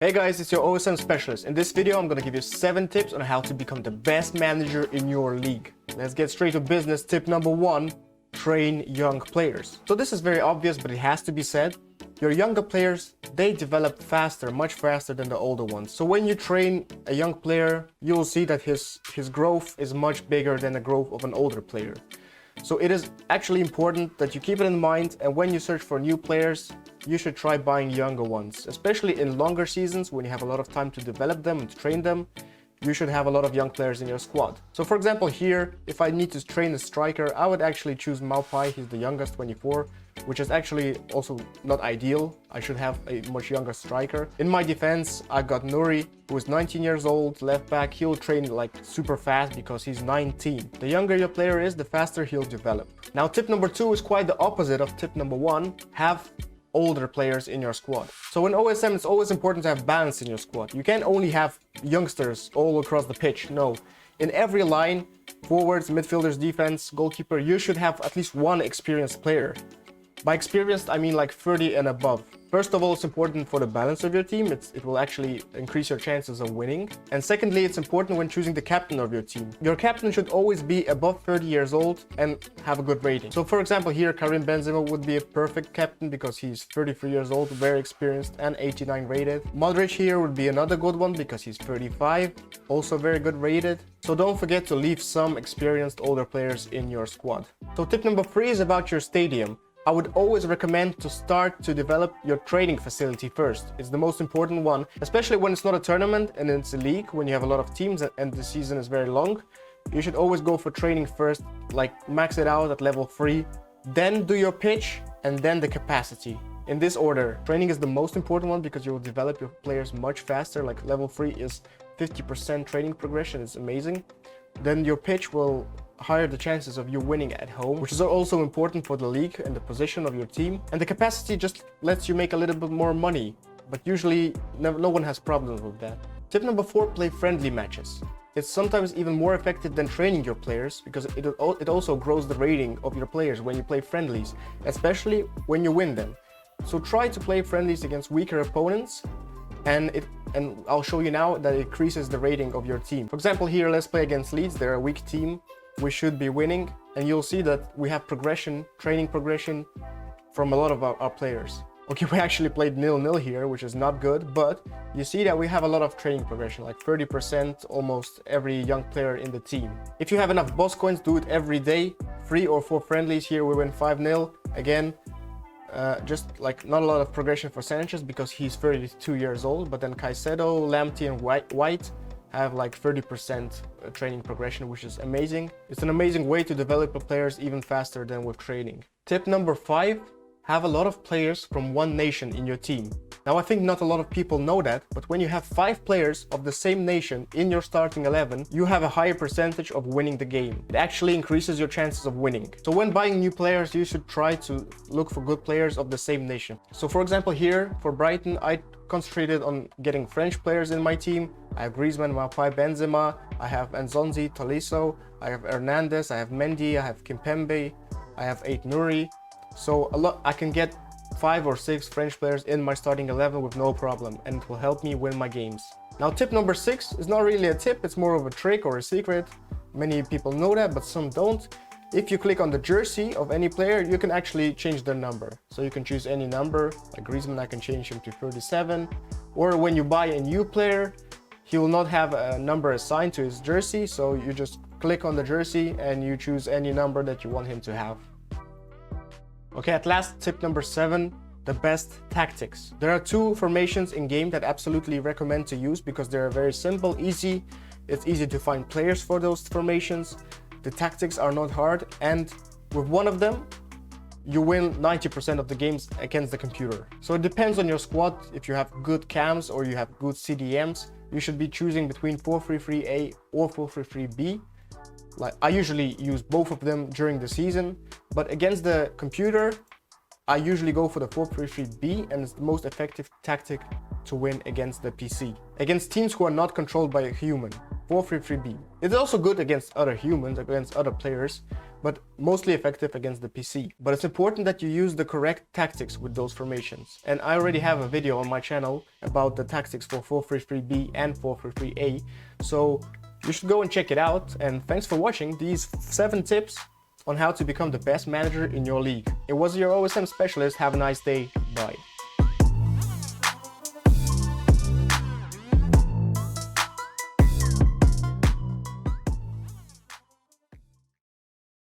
Hey guys, it's your OSM Specialist. In this video, I'm gonna give you 7 tips on how to become the best manager in your league. Let's get straight to business. Tip number 1, train young players. So this is very obvious, but it has to be said. Your younger players, they develop faster, much faster than the older ones. So when you train a young player, you'll see that his growth is much bigger than the growth of an older player. So it is actually important that you keep it in mind, and when you search for new players, you should try buying younger ones, especially in longer seasons when you have a lot of time to develop them and to train them. You should have a lot of young players in your squad. So for example here, if I need to train a striker, I would actually choose Maupai. He's the youngest, 24, which is actually also not ideal. I should have a much younger striker. In my defense, I got Nuri, who is 19 years old, left back. He'll train like super fast because he's 19. The younger your player is, the faster he'll develop. Now tip number 2 is quite the opposite of tip number 1. Have older players in your squad. So in OSM, it's always important to have balance in your squad. You can't only have youngsters all across the pitch. No, in every line, forwards, midfielders, defense, goalkeeper, you should have at least one experienced player. By experienced, I mean like 30 and above. First of all, it's important for the balance of your team. It will actually increase your chances of winning. And secondly, it's important when choosing the captain of your team. Your captain should always be above 30 years old and have a good rating. So for example, here, Karim Benzema would be a perfect captain because he's 33 years old, very experienced and 89 rated. Modric here would be another good one because he's 35, also very good rated. So don't forget to leave some experienced older players in your squad. So tip number 3 is about your stadium. I would always recommend to start to develop your training facility first. It's the most important one, especially when it's not a tournament and it's a league, when you have a lot of teams and the season is very long. You should always go for training first, like max it out at level 3, then do your pitch and then the capacity. In this order, training is the most important one because you will develop your players much faster. Like level 3 is 50% training progression, it's amazing. Then your pitch will higher the chances of you winning at home, which is also important for the league and the position of your team. And the capacity just lets you make a little bit more money, but usually no one has problems with that. Tip number 4, play friendly matches. It's sometimes even more effective than training your players because it also grows the rating of your players when you play friendlies, especially when you win them. So try to play friendlies against weaker opponents, and I'll show you now that it increases the rating of your team. For example, here, let's play against Leeds. They're a weak team. We should be winning, and you'll see that we have progression, training progression from a lot of our players. Okay, we actually played 0-0 here, which is not good, but you see that we have a lot of training progression, like 30% almost every young player in the team. If you have enough boss coins, do it every day, 3 or 4 friendlies. Here we win 5-0. Again, just like not a lot of progression for Sanchez because he's 32 years old, but then Caicedo, Lamptey and White have like 30% training progression, which is amazing. It's an amazing way to develop your players even faster than with training. Tip number 5, have a lot of players from one nation in your team. Now I think not a lot of people know that, but when you have 5 players of the same nation in your starting 11, you have a higher percentage of winning the game. It actually increases your chances of winning. So when buying new players, you should try to look for good players of the same nation. So for example here, for Brighton, I concentrated on getting French players in my team. I have Griezmann, Maupai, Benzema, I have Nzonzi, Tolisso, I have Hernandez, I have Mendy, I have Kimpembe, I have Nuri. So I can get 5 or 6 French players in my starting 11 with no problem, and it will help me win my games. Now tip number 6 is not really a tip, it's more of a trick or a secret. Many people know that, but some don't. If you click on the jersey of any player, you can actually change their number. So you can choose any number, like Griezmann, I can change him to 37. Or when you buy a new player, he will not have a number assigned to his jersey. So you just click on the jersey and you choose any number that you want him to have. Okay, at last, tip number 7, the best tactics. There are 2 formations in game that I absolutely recommend to use because they're very simple, easy. It's easy to find players for those formations. The tactics are not hard, and with one of them, you win 90% of the games against the computer. So it depends on your squad. If you have good cams or you have good CDMs, you should be choosing between 4-3-3-A or 4-3-3-B. Like I usually use both of them during the season, but against the computer, I usually go for the 4-3-3-B, and it's the most effective tactic to win against the PC. Against teams who are not controlled by a human, 4-3-3-B. It's also good against other humans, against other players, but mostly effective against the PC. But it's important that you use the correct tactics with those formations. And I already have a video on my channel about the tactics for 4-3-3-B and 4-3-3-A. So you should go and check it out. And thanks for watching these 7 tips on how to become the best manager in your league. It was your OSM specialist. Have a nice day. Bye.